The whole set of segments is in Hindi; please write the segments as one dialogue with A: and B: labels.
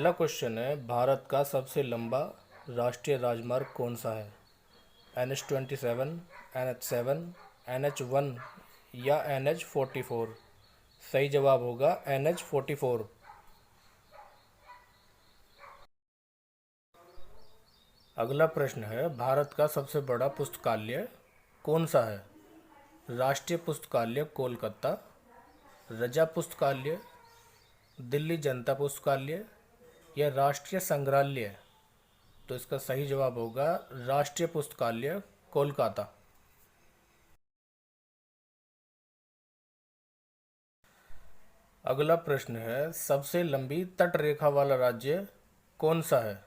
A: पहला क्वेश्चन है, भारत का सबसे लंबा राष्ट्रीय राजमार्ग कौन सा है? NH-27, NH-7, NH-1 या NH-44? सही जवाब होगा NH-44। अगला प्रश्न है, भारत का सबसे बड़ा पुस्तकालय कौन सा है? राष्ट्रीय पुस्तकालय कोलकाता, रजा पुस्तकालय, दिल्ली जनता पुस्तकालय या राष्ट्रीय संग्रहालय? तो इसका सही जवाब होगा राष्ट्रीय पुस्तकालय कोलकाता। अगला प्रश्न है, सबसे लंबी तट रेखा वाला राज्य कौन सा है?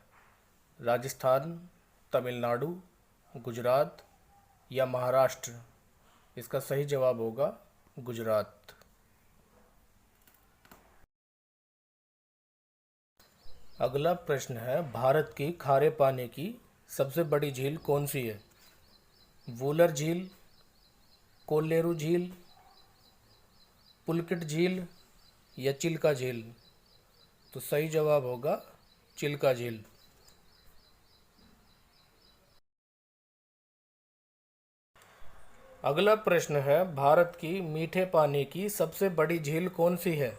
A: राजस्थान, तमिलनाडु, गुजरात या महाराष्ट्र? इसका सही जवाब होगा गुजरात। अगला प्रश्न है, भारत की खारे पानी की सबसे बड़ी झील कौन सी है? वूलर झील, कोल्लेरू झील, पुलकित झील या चिल्का झील? तो सही जवाब होगा चिल्का झील। अगला प्रश्न है, भारत की मीठे पानी की सबसे बड़ी झील कौन सी है?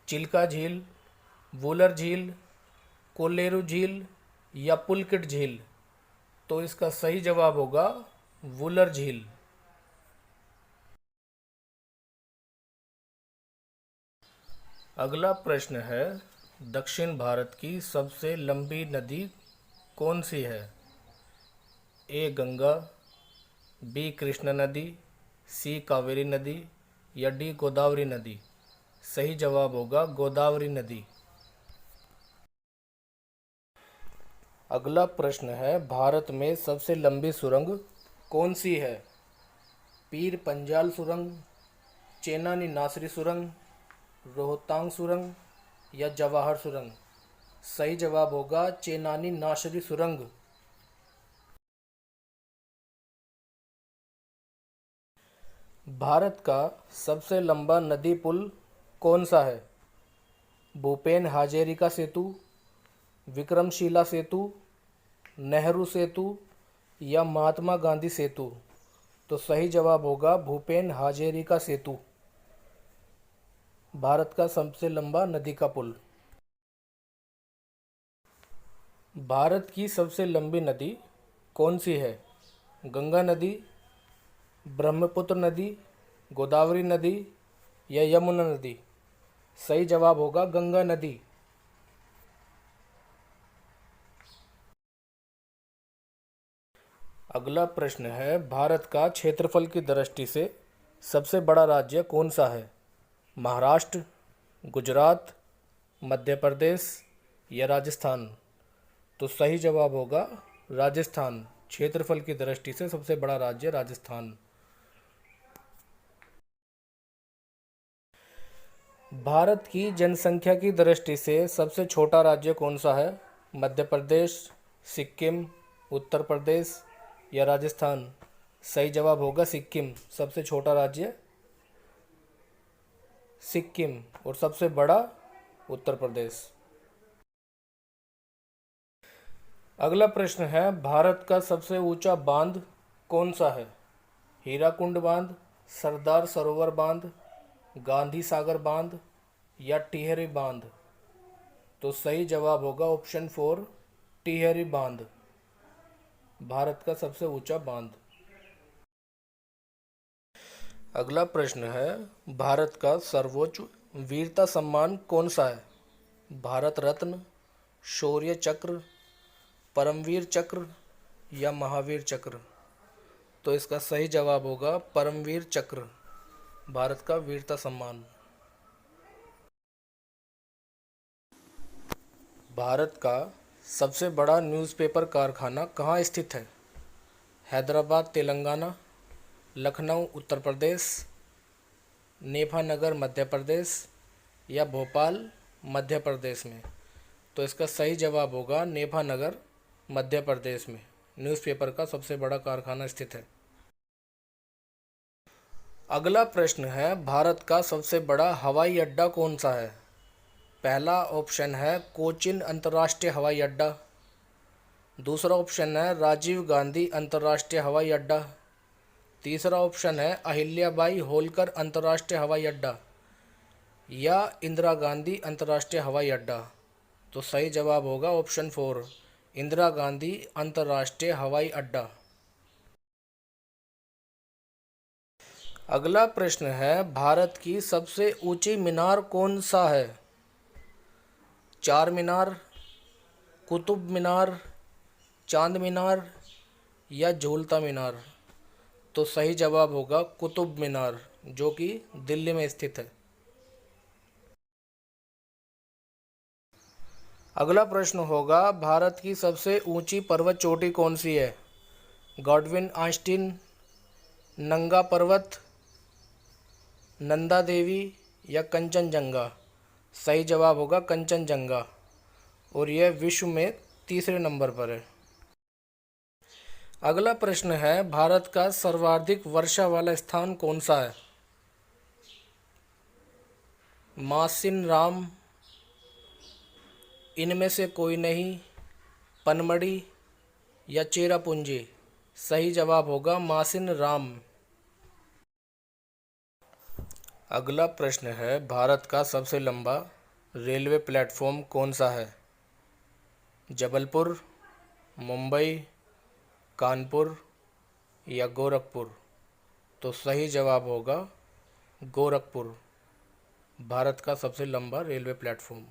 A: चिल्का झील, वूलर झील, कोल्लेरू झील या पुलकित झील? तो इसका सही जवाब होगा वूलर झील। अगला प्रश्न है, दक्षिण भारत की सबसे लंबी नदी कौन सी है? ए गंगा, बी कृष्णा नदी, सी कावेरी नदी या डी गोदावरी नदी? सही जवाब होगा गोदावरी नदी। अगला प्रश्न है, भारत में सबसे लंबी सुरंग कौन सी है? पीर पंजाल सुरंग, चेनानी नासरी सुरंग, रोहतांग सुरंग या जवाहर सुरंग? सही जवाब होगा चेनानी नासरी सुरंग। भारत का सबसे लंबा नदी पुल कौन सा है? भूपेन हाजरिका सेतु, विक्रमशिला सेतु, नेहरू सेतु या महात्मा गांधी सेतु? तो सही जवाब होगा भूपेन हाजरिका सेतु, भारत का सबसे लंबा नदी का पुल। भारत की सबसे लंबी नदी कौन सी है? गंगा नदी, ब्रह्मपुत्र नदी, गोदावरी नदी या यमुना नदी? सही जवाब होगा गंगा नदी। अगला प्रश्न है, भारत का क्षेत्रफल की दृष्टि से सबसे बड़ा राज्य कौन सा है? महाराष्ट्र, गुजरात, मध्य प्रदेश या राजस्थान? तो सही जवाब होगा राजस्थान। क्षेत्रफल की दृष्टि से सबसे बड़ा राज्य राजस्थान। भारत की जनसंख्या की दृष्टि से सबसे छोटा राज्य कौन सा है? मध्य प्रदेश, सिक्किम, उत्तर प्रदेश या राजस्थान? सही जवाब होगा सिक्किम, सबसे छोटा राज्य सिक्किम और सबसे बड़ा उत्तर प्रदेश। अगला प्रश्न है, भारत का सबसे ऊंचा बांध कौन सा है? हीराकुंड बांध, सरदार सरोवर बांध, गांधी सागर बांध या टिहरी बांध? तो सही जवाब होगा ऑप्शन 4 टिहरी बांध, भारत का सबसे ऊंचा बांध। अगला प्रश्न है, भारत का सर्वोच्च वीरता सम्मान कौन सा है? भारत रत्न, शौर्य चक्र, परमवीर चक्र या महावीर चक्र? तो इसका सही जवाब होगा परमवीर चक्र, भारत का वीरता सम्मान। भारत का सबसे बड़ा न्यूज़पेपर कारखाना कहाँ स्थित है? हैदराबाद तेलंगाना, लखनऊ उत्तर प्रदेश, नेफानगर मध्य प्रदेश या भोपाल मध्य प्रदेश में? तो इसका सही जवाब होगा नेफानगर मध्य प्रदेश में न्यूज़पेपर का सबसे बड़ा कारखाना स्थित है। अगला प्रश्न है, भारत का सबसे बड़ा हवाई अड्डा कौन सा है? पहला ऑप्शन है कोचिन अंतर्राष्ट्रीय हवाई अड्डा। दूसरा ऑप्शन है राजीव गांधी अंतर्राष्ट्रीय हवाई अड्डा। तीसरा ऑप्शन है अहिल्याबाई होलकर अंतर्राष्ट्रीय हवाई अड्डा या इंदिरा गांधी अंतर्राष्ट्रीय हवाई अड्डा। तो सही जवाब होगा ऑप्शन 4, इंदिरा गांधी अंतर्राष्ट्रीय हवाई अड्डा। अगला प्रश्न है भारत की सबसे ऊंची मीनार कौन सा है? चार मीनार, कुतुब मीनार, चांद मीनार या झूलता मीनार। तो सही जवाब होगा कुतुब मीनार, जो कि दिल्ली में स्थित है। अगला प्रश्न होगा भारत की सबसे ऊंची पर्वत चोटी कौन सी है? गॉडविन आस्टीन, नंगा पर्वत, नंदा देवी या कंचनजंगा। सही जवाब होगा कंचनजंगा, और यह विश्व में तीसरे नंबर पर है। अगला प्रश्न है भारत का सर्वाधिक वर्षा वाला स्थान कौन सा है? मासिन राम, इनमें से कोई नहीं, पनमड़ी या चेरापूंजी। सही जवाब होगा मासिन राम। अगला प्रश्न है भारत का सबसे लंबा रेलवे प्लेटफॉर्म कौन सा है? जबलपुर, मुंबई, कानपुर या गोरखपुर। तो सही जवाब होगा गोरखपुर, भारत का सबसे लंबा रेलवे प्लेटफॉर्म।